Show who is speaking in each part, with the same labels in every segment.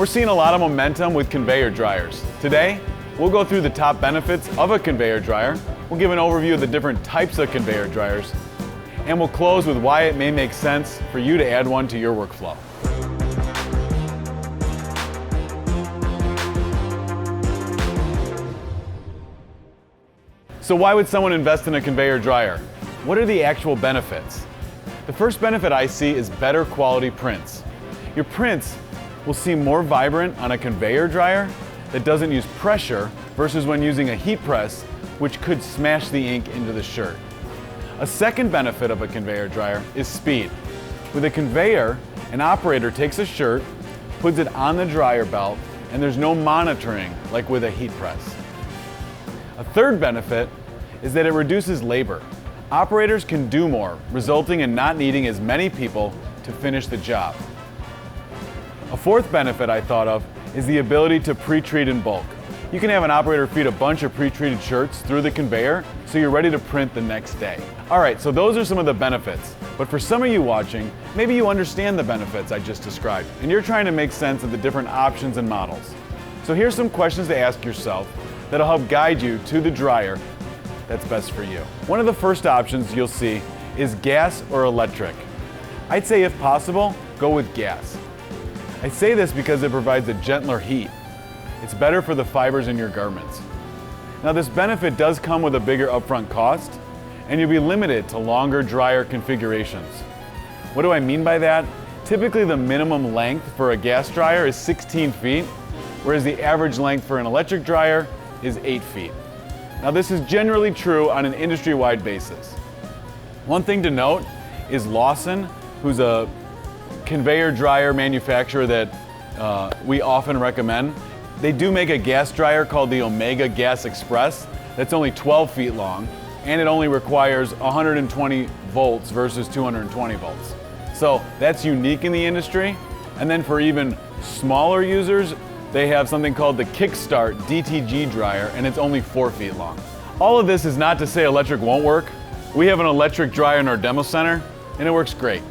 Speaker 1: We're seeing a lot of momentum with conveyor dryers. Today, we'll go through the top benefits of a conveyor dryer, we'll give an overview of the different types of conveyor dryers, and we'll close with why it may make sense for you to add one to your workflow. So why would someone invest in a conveyor dryer? What are the actual benefits? The first benefit I see is better quality prints. Your prints will seem more vibrant on a conveyor dryer that doesn't use pressure versus when using a heat press, which could smash the ink into the shirt. A second benefit of a conveyor dryer is speed. With a conveyor, an operator takes a shirt, puts it on the dryer belt, and there's no monitoring like with a heat press. A third benefit is that it reduces labor. Operators can do more, resulting in not needing as many people to finish the job. A fourth benefit I thought of is the ability to pre-treat in bulk. You can have an operator feed a bunch of pre-treated shirts through the conveyor so you're ready to print the next day. Alright, so those are some of the benefits. But for some of you watching, maybe you understand the benefits I just described, and you're trying to make sense of the different options and models. So here's some questions to ask yourself that'll help guide you to the dryer that's best for you. One of the first options you'll see is gas or electric. I'd say if possible, go with gas. I say this because it provides a gentler heat. It's better for the fibers in your garments. Now this benefit does come with a bigger upfront cost, and you'll be limited to longer dryer configurations. What do I mean by that? Typically the minimum length for a gas dryer is 16 feet, whereas the average length for an electric dryer is 8 feet. Now this is generally true on an industry-wide basis. One thing to note is Lawson, who's a conveyor dryer manufacturer that we often recommend. They do make a gas dryer called the Omega Gas Express that's only 12 feet long, and it only requires 120 volts versus 220 volts. So that's unique in the industry. And then for even smaller users, they have something called the Kickstart DTG dryer, and it's only 4 feet long. All of this is not to say electric won't work. We have an electric dryer in our demo center, and it works great.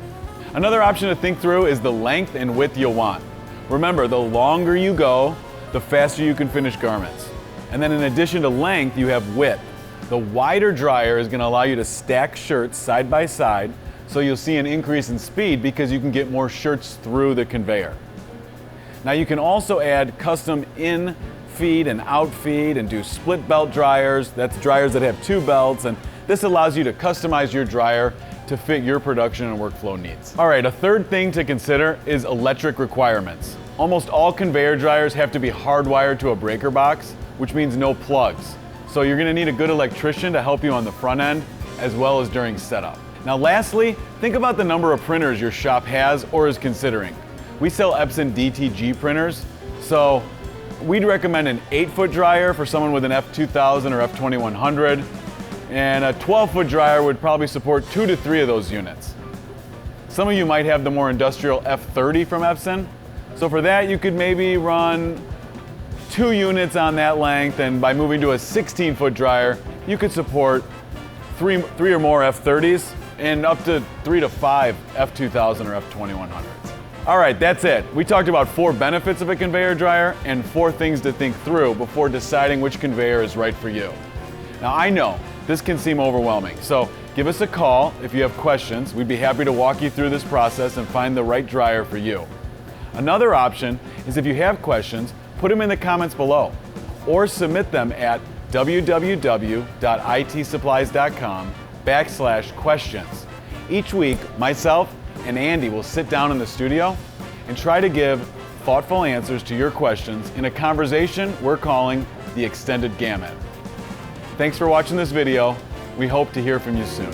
Speaker 1: Another option to think through is the length and width you'll want. Remember, the longer you go, the faster you can finish garments. And then in addition to length, you have width. The wider dryer is going to allow you to stack shirts side by side, so you'll see an increase in speed because you can get more shirts through the conveyor. Now you can also add custom in feed and out feed and do split belt dryers. That's dryers that have two belts, and this allows you to customize your dryer to fit your production and workflow needs. All right, a third thing to consider is electric requirements. Almost all conveyor dryers have to be hardwired to a breaker box, which means no plugs. So you're gonna need a good electrician to help you on the front end as well as during setup. Now lastly, think about the number of printers your shop has or is considering. We sell Epson DTG printers, so we'd recommend an 8-foot dryer for someone with an F2000 or F2100, and a 12-foot dryer would probably support 2 to 3 of those units. Some of you might have the more industrial F30 from Epson, so for that you could maybe run 2 units on that length, and by moving to a 16-foot dryer, you could support three or more F30s and up to 3 to 5 F2000 or F2100s. All right, that's it. We talked about 4 benefits of a conveyor dryer and 4 things to think through before deciding which conveyor is right for you. Now I know this can seem overwhelming, so give us a call if you have questions. We'd be happy to walk you through this process and find the right dryer for you. Another option is if you have questions, put them in the comments below or submit them at www.itsupplies.com/questions. Each week, myself and Andy will sit down in the studio and try to give thoughtful answers to your questions in a conversation we're calling the Extended Gamut. Thanks for watching this video. We hope to hear from you soon.